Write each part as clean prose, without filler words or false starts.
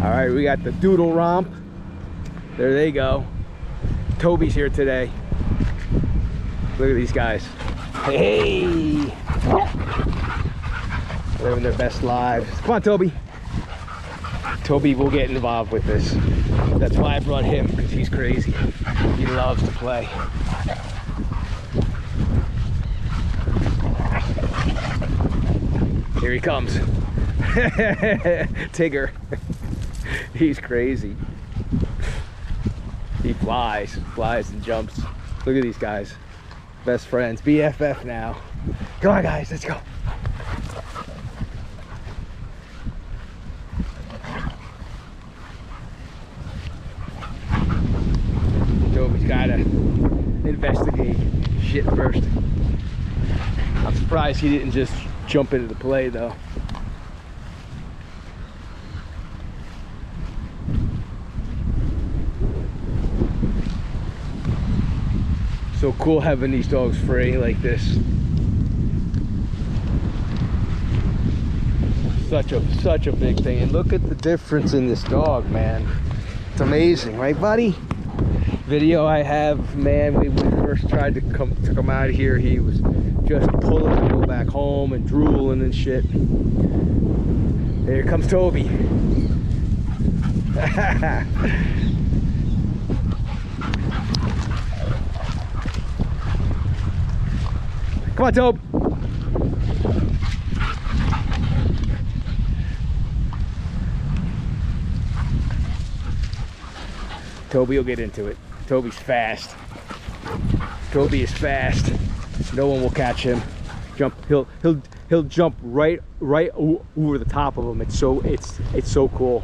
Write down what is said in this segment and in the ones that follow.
All right, we got the Doodle Romp. There they go. Toby's here today. Look at these guys. Hey! Living their best lives. Come on, Toby. Toby will get involved with this. That's why I brought him, because he's crazy. He loves to play. Here he comes. Tigger. He's crazy. He flies and jumps. Look at these guys. Best friends, BFF now. Come on, guys, let's go. Toby's gotta investigate shit first. I'm surprised he didn't just jump into the play though. So cool having these dogs free like this. Such a big thing. And look at the difference in this dog, man. It's amazing, right, buddy? Video I have, man, when we first tried to come out of here, he was just pulling to go back home and drooling and shit. Here comes Toby. Come on, Tobe. Toby will get into it. Toby's fast. Toby is fast. No one will catch him. He'll jump right over the top of him. It's so cool.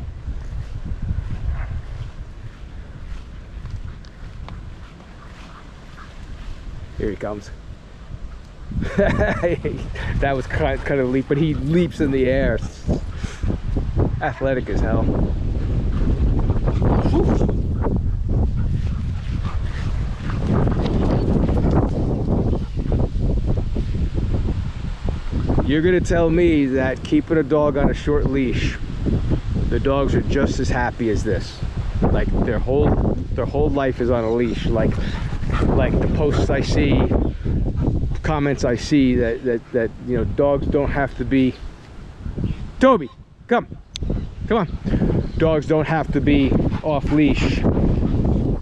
Here he comes. That was kind of a leap, but he leaps in the air. Athletic as hell. Whew. You're gonna tell me that keeping a dog on a short leash, the dogs are just as happy as this. Like their whole life is on a leash. Like the posts I see, comments I see that you know, dogs don't have to be. Toby, come on. Dogs don't have to be off leash,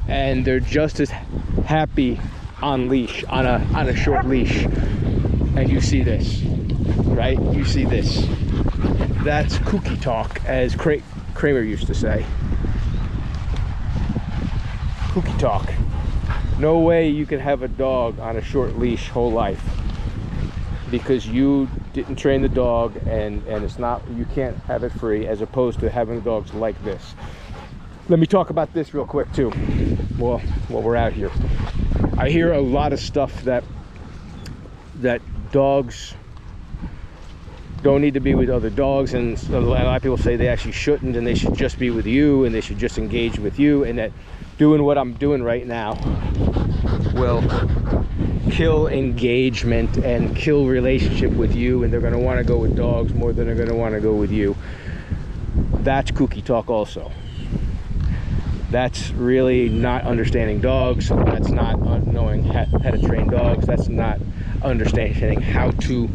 and they're just as happy on leash, on a short leash. And you see this, right? You see this. That's kooky talk, as Kramer used to say. Kooky talk. No way you can have a dog on a short leash whole life, because you didn't train the dog, and it's not, you can't have it free, as opposed to having dogs like this. Let me talk about this real quick too. Well, while we're out here, I hear a lot of stuff that dogs don't need to be with other dogs, and a lot of people say they actually shouldn't, and they should just be with you, and they should just engage with you, and that doing what I'm doing right now will kill engagement and kill relationship with you, and they're going to want to go with dogs more than they're going to want to go with you. That's kooky talk also. That's really not understanding dogs. That's not knowing how to train dogs. That's not understanding how to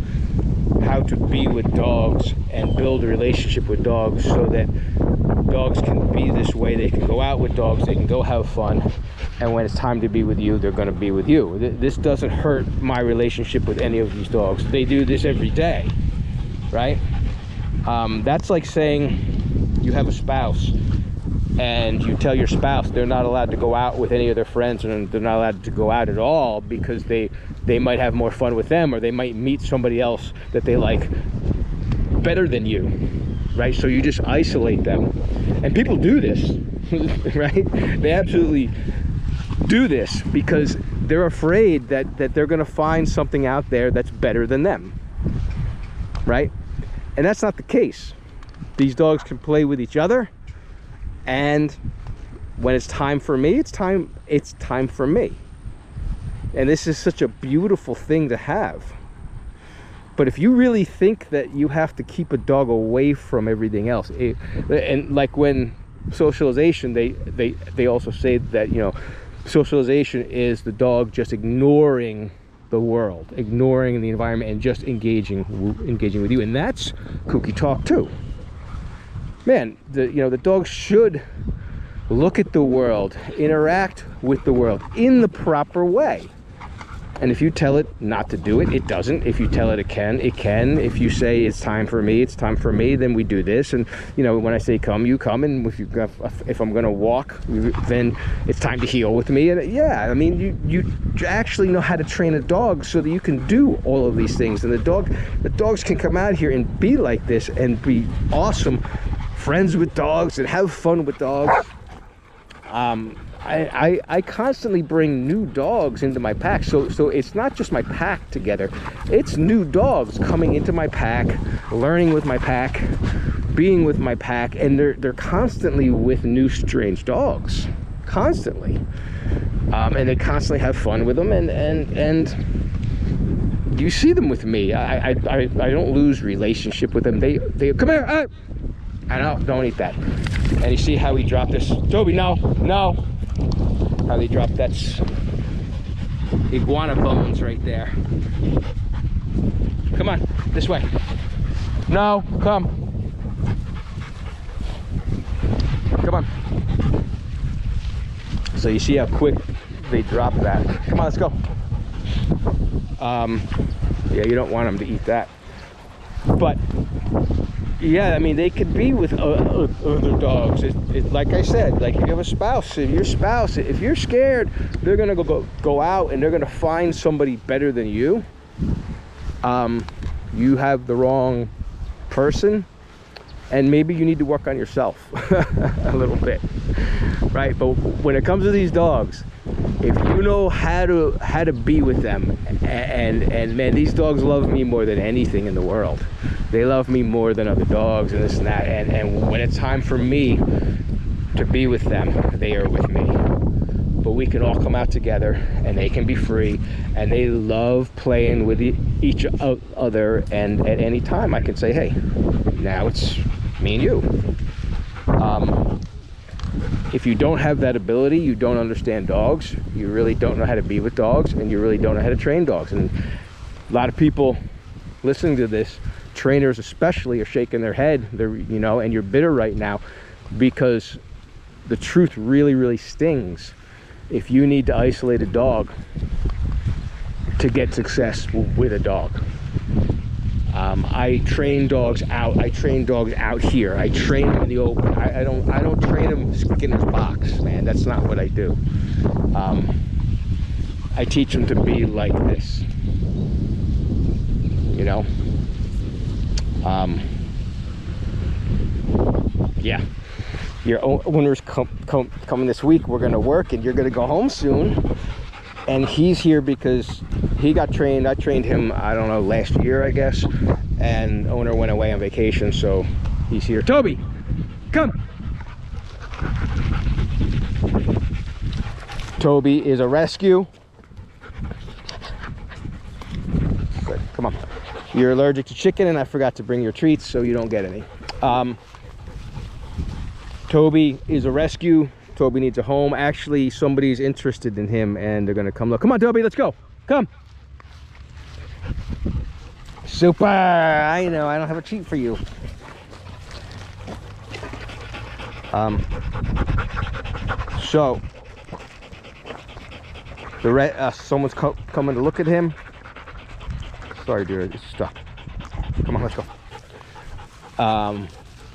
be with dogs and build a relationship with dogs, so that dogs can be this way. They can go out with dogs, they can go have fun, and when it's time to be with you, they're going to be with you. This doesn't hurt my relationship with any of these dogs. They do this every day, right? That's like saying you have a spouse and you tell your spouse they're not allowed to go out with any of their friends, and they're not allowed to go out at all because they might have more fun with them, or they might meet somebody else that they like better than you, right? So you just isolate them. And people do this, right? They absolutely do this because they're afraid that they're going to find something out there that's better than them, right? And that's not the case. These dogs can play with each other, and when it's time for me, it's time for me. And this is such a beautiful thing to have. But if you really think that you have to keep a dog away from everything else, and like when socialization, they also say that, you know, socialization is the dog just ignoring the world, ignoring the environment, and just engaging with you. And that's kooky talk too. Man, the dog should look at the world, interact with the world in the proper way. And if you tell it not to do it, it doesn't. If you tell it it can, it can. If you say it's time for me, then we do this. And, you know, when I say come, you come. And if I'm going to walk, then it's time to heel with me. And yeah, I mean, you actually know how to train a dog so that you can do all of these things. And the dogs can come out here and be like this and be awesome friends with dogs and have fun with dogs. I constantly bring new dogs into my pack, so it's not just my pack together, it's new dogs coming into my pack, learning with my pack, being with my pack, and they're constantly with new strange dogs, constantly, and they constantly have fun with them, and you see them with me. I don't lose relationship with them. They come here. I don't eat that. And you see how he dropped this? Toby, no. How they dropped that's iguana bones right there. Come on, this way. No, come on. So you see how quick they drop that. Come on, let's go. Yeah, you don't want them to eat that. But yeah, I mean, they could be with other dogs. Like I said, like if you have a spouse, if you're scared, they're gonna go out and they're gonna find somebody better than you. You have the wrong person, and maybe you need to work on yourself a little bit, right? But when it comes to these dogs, if you know how to be with them, and man, these dogs love me more than anything in the world. They love me more than other dogs and this and that. And when it's time for me to be with them, they are with me. But we can all come out together, and they can be free, and they love playing with each other. And at any time, I can say, hey, now it's me and you. If you don't have that ability, you don't understand dogs, you really don't know how to be with dogs, and you really don't know how to train dogs. And a lot of people listening to this, trainers especially, are shaking their head. And you're bitter right now, because the truth really stings. If you need to isolate a dog to get success with a dog, I train dogs out. I train dogs out here. I train them in the open. I don't train them in this box, man. That's not what I do. I teach them to be like this, you know. Yeah, your owner's coming this week. We're gonna work, and you're gonna go home soon. And he's here because he got trained. I trained him, I don't know, last year, I guess. And owner went away on vacation, so he's here. Toby, come. Toby is a rescue. Good, come on. You're allergic to chicken, and I forgot to bring your treats, so you don't get any. Toby is a rescue. Toby needs a home. Actually, somebody's interested in him, and they're gonna come look. Come on, Toby, let's go. Come. Super. I know, I don't have a treat for you. So someone's coming to look at him. Sorry, dear, it's stuck. Come on, let's go.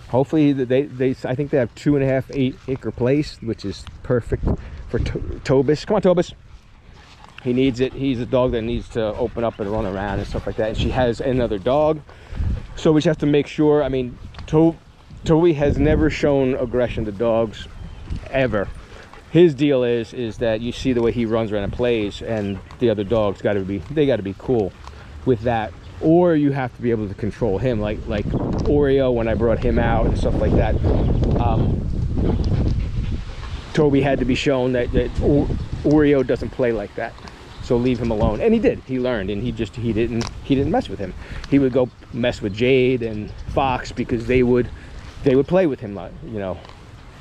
Hopefully I think they have 2.5 acre place, which is perfect for Tobis. Come on, Tobis. He needs it. He's a dog that needs to open up and run around and stuff like that. And she has another dog, so we just have to make sure. I mean, Toby has never shown aggression to dogs ever. His deal is that you see the way he runs around and plays, and the other dogs got to be cool with that. Or you have to be able to control him, like Oreo when I brought him out and stuff like that. Toby had to be shown that Oreo doesn't play like that. So leave him alone. And he did. He learned, and he didn't mess with him. He would go mess with Jade and Fox because they would play with him, you know,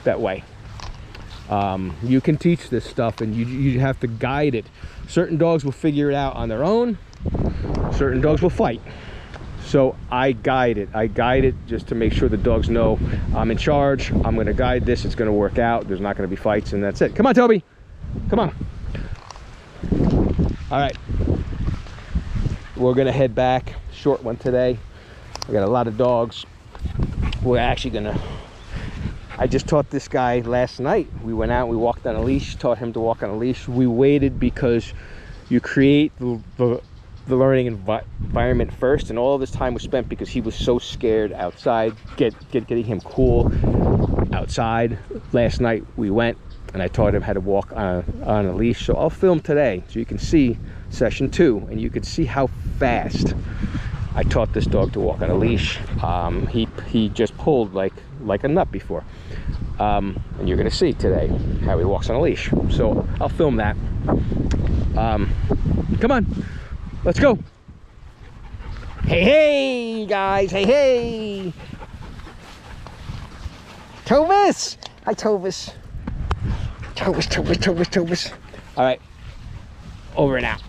that way. You can teach this stuff, and you have to guide it. Certain dogs will figure it out on their own. Certain dogs will fight. So I guide it just to make sure the dogs know I'm in charge. I'm going to guide this. It's going to work out. There's not going to be fights, and that's it. Come on, Toby. Come on. All right. We're going to head back. Short one today. We got a lot of dogs. We're actually going to... I just taught this guy last night. We went out, we walked on a leash, taught him to walk on a leash. We waited because you create the learning environment first, and all this time was spent because he was so scared outside, getting him cool outside. Last night we went and I taught him how to walk on a leash. So I'll film today so you can see session 2, and you can see how fast I taught this dog to walk on a leash. He just pulled like a nut before, and you're gonna see today how he walks on a leash. So I'll film that. Come on, let's go. Hey guys, hey Tovis. Hi Tovis. Tovis. All right, over and out.